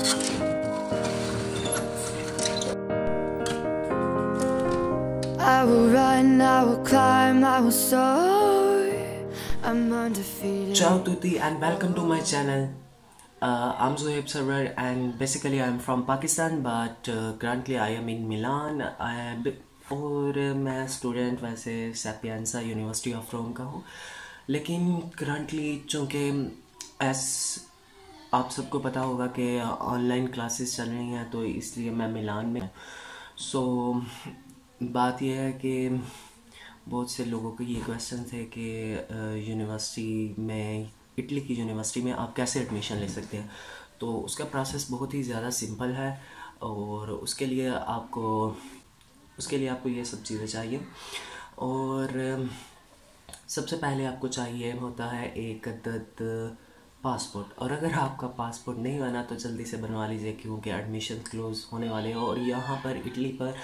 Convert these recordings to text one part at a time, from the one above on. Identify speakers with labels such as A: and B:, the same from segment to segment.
A: I will run, I will climb, I will soar. I'm undefeated.
B: Ciao tutti and welcome to my channel. I'm Zohaib Sarwar and basically I'm from Pakistan but currently I am in Milan. और मैं student वैसे सैपियंसा university of Rome का हूँ, लेकिन currently चूँकि S आप सबको पता होगा कि ऑनलाइन क्लासेस चल रही हैं तो इसलिए मैं मिलान में। सो बात यह है कि बहुत से लोगों के ये क्वेश्चन थे कि यूनिवर्सिटी में, इटली की यूनिवर्सिटी में आप कैसे एडमिशन ले सकते हैं। तो उसका प्रोसेस बहुत ही ज़्यादा सिंपल है और उसके लिए आपको ये सब चीज़ें चाहिए। और सबसे पहले आपको चाहिए होता है एक अदद पासपोर्ट, और अगर आपका पासपोर्ट नहीं बना तो जल्दी से बनवा लीजिए क्योंकि एडमिशन क्लोज़ होने वाले हैं। और यहाँ पर इटली पर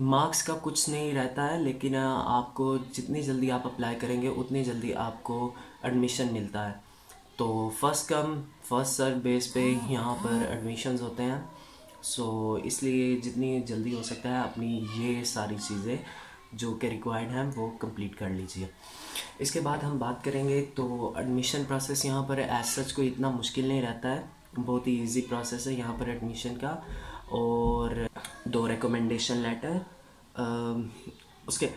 B: मार्क्स का कुछ नहीं रहता है, लेकिन आपको जितनी जल्दी आप अप्लाई करेंगे उतनी जल्दी आपको एडमिशन मिलता है। तो first come first serve base पे यहाँ पर एडमिशन्स होते हैं। सो इसलिए जितनी जल्दी हो सकता है अपनी ये सारी चीज़ें जो कि रिक्वायर्ड हैं वो कंप्लीट कर लीजिए। इसके बाद हम बात करेंगे तो एडमिशन प्रोसेस यहाँ पर एज सच कोई इतना मुश्किल नहीं रहता है, बहुत ही इजी प्रोसेस है यहाँ पर एडमिशन का। और 2 रिकमेंडेशन लेटर, उसके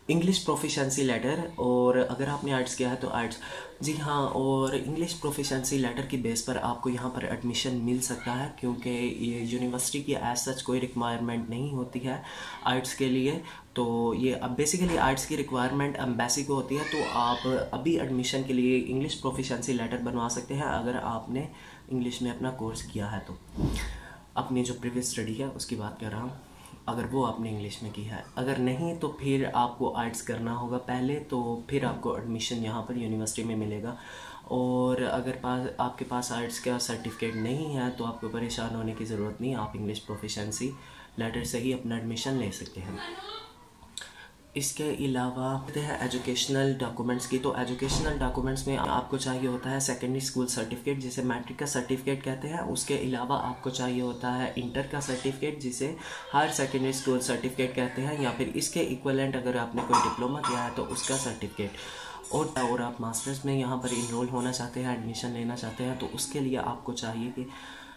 B: इंग्लिश प्रोफिशेंसी लेटर, और अगर आपने आर्ट्स किया है तो आर्ट्स, जी हाँ, और इंग्लिश प्रोफिशेंसी लेटर की बेस पर आपको यहाँ पर एडमिशन मिल सकता है क्योंकि ये यूनिवर्सिटी की एज सच कोई रिक्वायरमेंट नहीं होती है आर्ट्स के लिए। तो ये अब बेसिकली आर्ट्स की रिक्वायरमेंट एम्बेसी को होती है। तो आप अभी एडमिशन के लिए इंग्लिश प्रोफिशेंसी लेटर बनवा सकते हैं अगर आपने इंग्लिश में अपना कोर्स किया है। तो अपनी जो प्रीवियस स्टडी है उसकी बात कर रहा हूँ, अगर वो आपने इंग्लिश में की है। अगर नहीं तो फिर आपको आर्ट्स करना होगा पहले, तो फिर आपको एडमिशन यहाँ पर यूनिवर्सिटी में मिलेगा। और अगर आपके पास आर्ट्स का सर्टिफिकेट नहीं है तो आपको परेशान होने की ज़रूरत नहीं, आप इंग्लिश प्रोफिशेंसी लेटर से ही अपना एडमिशन ले सकते हैं। इसके अलावा है एजुकेशनल डॉक्यूमेंट्स की। तो एजुकेशनल डॉक्यूमेंट्स में आपको चाहिए होता है सेकेंडरी स्कूल सर्टिफिकेट जिसे मैट्रिक का सर्टिफिकेट कहते हैं। उसके अलावा आपको चाहिए होता है इंटर का सर्टिफिकेट जिसे हायर सेकेंडरी स्कूल सर्टिफिकेट कहते हैं, या फिर इसके इक्वलेंट अगर आपने कोई डिप्लोमा किया है तो उसका सर्टिफिकेट। और आप मास्टर्स में यहाँ पर इनरोल होना चाहते हैं, एडमिशन लेना चाहते हैं, तो उसके लिए आपको चाहिए कि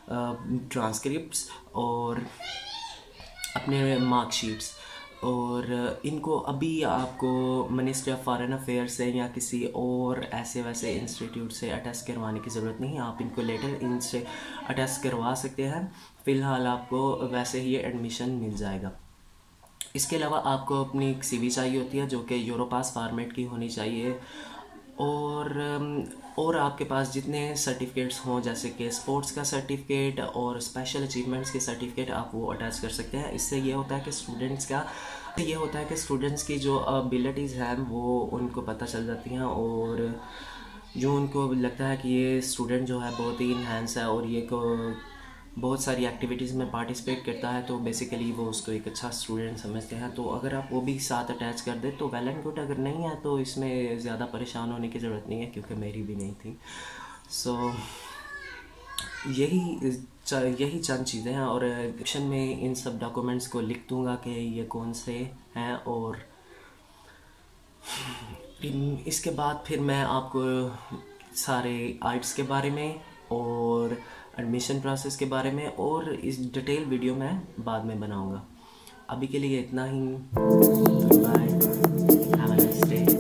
B: ट्रांसक्रिप्ट्स और अपने मार्कशीट्स, और इनको अभी आपको मिनिस्ट्री ऑफ फॉरेन अफेयर से या किसी और ऐसे वैसे इंस्टीट्यूट से अटेस्ट करवाने की ज़रूरत नहीं है, आप इनको लेटर इनसे अटेस्ट करवा सकते हैं। फ़िलहाल आपको वैसे ही एडमिशन मिल जाएगा। इसके अलावा आपको अपनी CV चाहिए होती है जो कि यूरोपास फॉर्मेट की होनी चाहिए। और आपके पास जितने सर्टिफिकेट्स हों जैसे कि स्पोर्ट्स का सर्टिफिकेट और स्पेशल अचीवमेंट्स के सर्टिफिकेट आप वो अटैच कर सकते हैं। इससे ये होता है कि स्टूडेंट्स की जो एबिलिटीज़ हैं वो उनको पता चल जाती हैं, और जो उनको लगता है कि ये स्टूडेंट जो है बहुत ही इनहेंस है और ये को बहुत सारी एक्टिविटीज़ में पार्टिसिपेट करता है, तो बेसिकली वो उसको एक अच्छा स्टूडेंट समझते हैं। तो अगर आप वो भी साथ अटैच कर दे तो वेल एंड गुड, अगर नहीं है तो इसमें ज़्यादा परेशान होने की ज़रूरत नहीं है क्योंकि मेरी भी नहीं थी। सो यही चंद चीज़ें हैं, और डिस्क्रिप्शन में इन सब डॉक्यूमेंट्स को लिख दूँगा कि ये कौन से हैं। और इसके बाद फिर मैं आपको सारे आर्ट्स के बारे में और एडमिशन प्रोसेस के बारे में और इस डिटेल वीडियो मैं बाद में बनाऊंगा। अभी के लिए इतना ही। Bye, have a nice day.